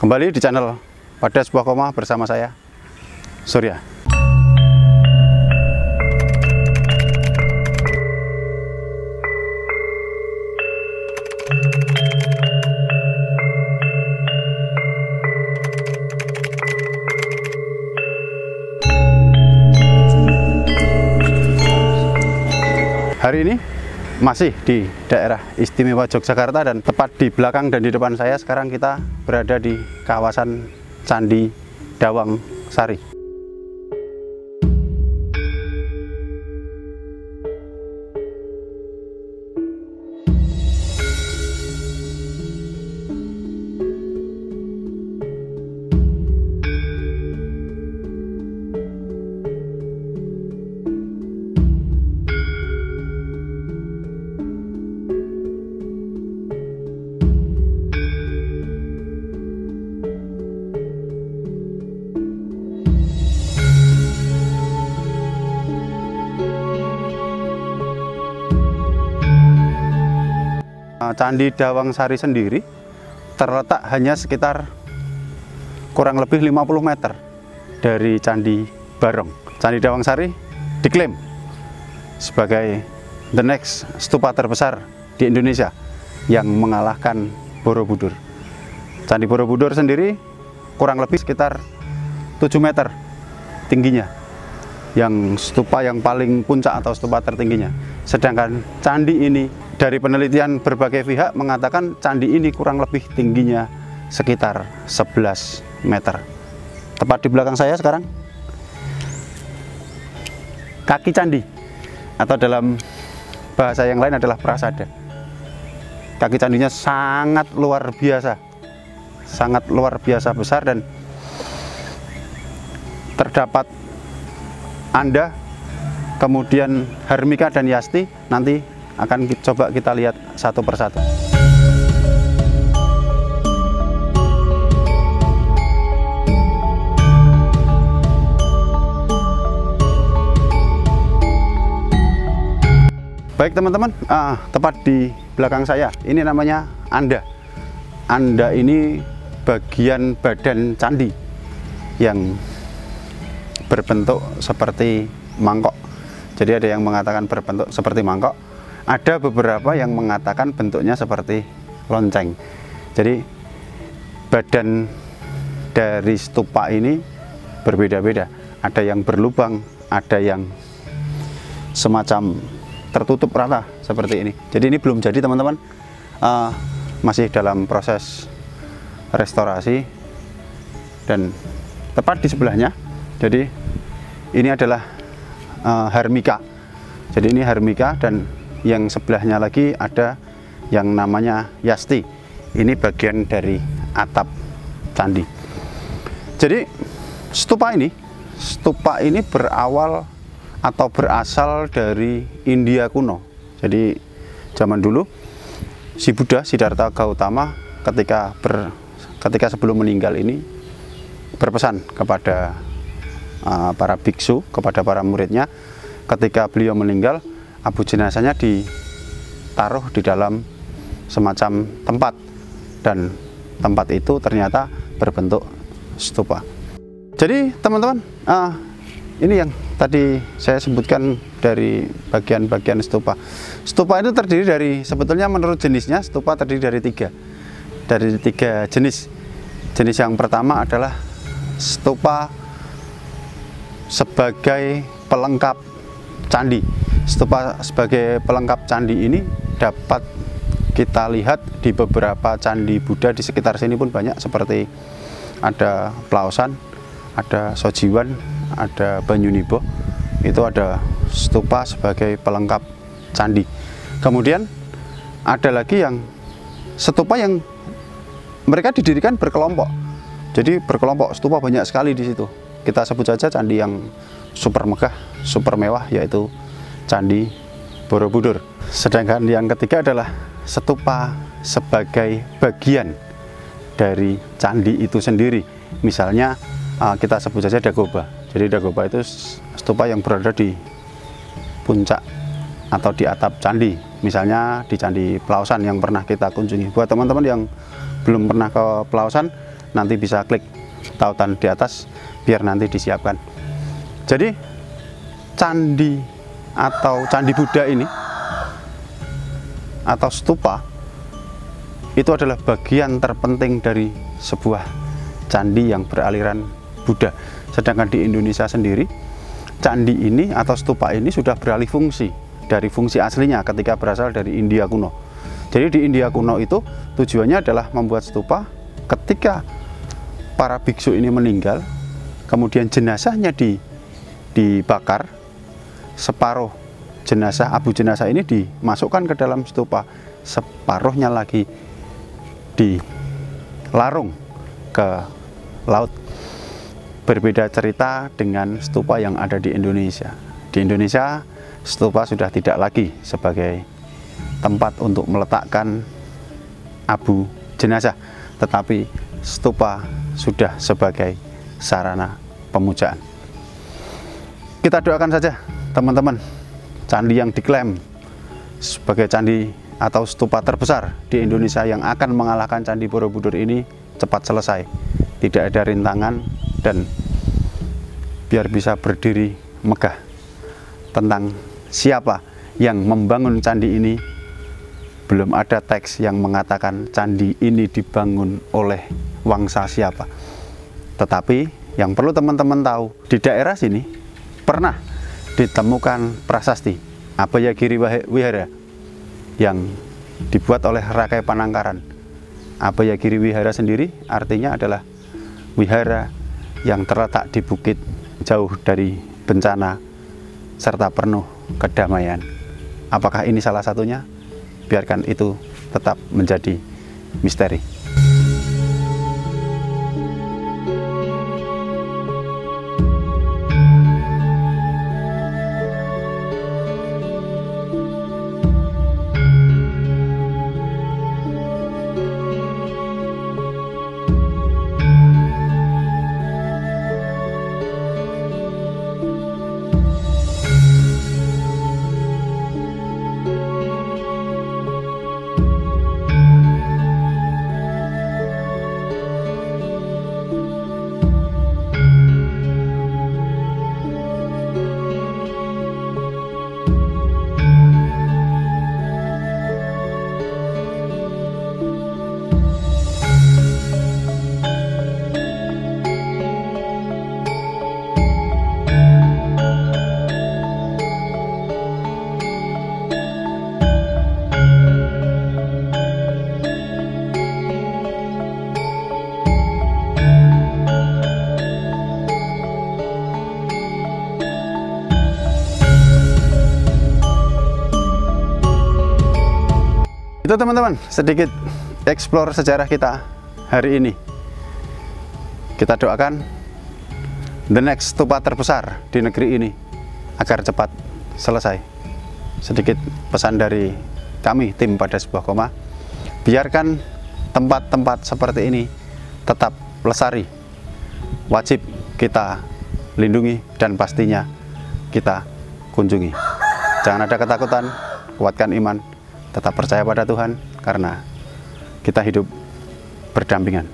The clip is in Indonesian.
Kembali di channel Pada Sebuah Koma bersama saya, Surya. Hari ini masih di daerah istimewa Yogyakarta, dan tepat di belakang dan di depan saya sekarang kita berada di kawasan Candi Dawang Sari. Candi Dawang Sari sendiri terletak hanya sekitar kurang lebih 50 meter dari Candi Barong. Candi Dawang Sari diklaim sebagai the next stupa terbesar di Indonesia yang mengalahkan Borobudur. Candi Borobudur sendiri kurang lebih sekitar 7 meter tingginya, yang stupa yang paling puncak atau stupa tertingginya. Sedangkan candi ini, dari penelitian berbagai pihak mengatakan candi ini kurang lebih tingginya sekitar 11 meter. Tepat di belakang saya sekarang, kaki candi, atau dalam bahasa yang lain adalah prasada. Kaki candinya sangat luar biasa besar, dan terdapat Anda, kemudian Harmika dan Yasti. Nanti akan coba kita lihat satu persatu. Baik teman-teman, tepat di belakang saya ini namanya Anda. Anda ini bagian badan candi yang berbentuk seperti mangkok. Jadi ada yang mengatakan berbentuk seperti mangkok, ada beberapa yang mengatakan bentuknya seperti lonceng. Jadi badan dari stupa ini berbeda-beda. Ada yang berlubang, ada yang semacam tertutup rata seperti ini. Jadi ini belum jadi teman-teman, masih dalam proses restorasi. Dan tepat di sebelahnya, jadi ini adalah Harmika. Jadi ini Harmika, dan yang sebelahnya lagi ada yang namanya Yasti. Ini bagian dari atap candi. Jadi stupa ini berawal atau berasal dari India kuno. Jadi zaman dulu si Buddha Siddhartha Gautama ketika sebelum meninggal ini berpesan kepada para biksu, kepada para muridnya, ketika beliau meninggal, abu jenazahnya ditaruh di dalam semacam tempat, dan tempat itu ternyata berbentuk stupa. Jadi teman-teman, ini yang tadi saya sebutkan dari bagian-bagian stupa. Stupa itu terdiri dari, sebetulnya menurut jenisnya, stupa terdiri dari tiga jenis. Jenis yang pertama adalah stupa sebagai pelengkap candi. Stupa sebagai pelengkap candi ini dapat kita lihat di beberapa candi Buddha di sekitar sini pun banyak, seperti ada Plaosan, ada Sojiwan, ada Banyunibo. Itu ada stupa sebagai pelengkap candi. Kemudian ada lagi yang stupa yang mereka didirikan berkelompok. Jadi berkelompok, stupa banyak sekali di situ. Kita sebut saja candi yang super megah, super mewah, yaitu Candi Borobudur. Sedangkan yang ketiga adalah stupa sebagai bagian dari candi itu sendiri. Misalnya kita sebut saja Dagoba. Jadi Dagoba itu stupa yang berada di puncak atau di atap candi. Misalnya di Candi Plaosan yang pernah kita kunjungi. Buat teman-teman yang belum pernah ke Plaosan, nanti bisa klik tautan di atas biar nanti disiapkan. Jadi candi atau candi Buddha ini atau stupa itu adalah bagian terpenting dari sebuah candi yang beraliran Buddha. Sedangkan di Indonesia sendiri, candi ini atau stupa ini sudah beralih fungsi dari fungsi aslinya ketika berasal dari India kuno. Jadi di India kuno itu tujuannya adalah membuat stupa. Ketika para biksu ini meninggal, kemudian jenazahnya dibakar, separuh jenazah, abu jenazah ini dimasukkan ke dalam stupa, separuhnya lagi dilarung ke laut. Berbeda cerita dengan stupa yang ada di Indonesia. Di Indonesia, stupa sudah tidak lagi sebagai tempat untuk meletakkan abu jenazah, tetapi stupa sudah sebagai sarana pemujaan. Kita doakan saja teman-teman, candi yang diklaim sebagai candi atau stupa terbesar di Indonesia yang akan mengalahkan Candi Borobudur ini cepat selesai, tidak ada rintangan, dan biar bisa berdiri megah. Tentang siapa yang membangun candi ini, belum ada teks yang mengatakan candi ini dibangun oleh wangsa siapa. Tetapi yang perlu teman-teman tahu, di daerah sini pernah ditemukan prasasti Abhayagiri Wihara yang dibuat oleh Rakai Panangkaran. Abhayagiri Wihara sendiri artinya adalah wihara yang terletak di bukit jauh dari bencana serta penuh kedamaian. Apakah ini salah satunya? Biarkan itu tetap menjadi misteri. Itu teman-teman, sedikit explore sejarah kita hari ini. Kita doakan the next stupa terbesar di negeri ini agar cepat selesai. Sedikit pesan dari kami, tim Pada Sebuah Koma, biarkan tempat-tempat seperti ini tetap lestari. Wajib kita lindungi dan pastinya kita kunjungi. Jangan ada ketakutan, kuatkan iman, tetap percaya pada Tuhan, karena kita hidup berdampingan.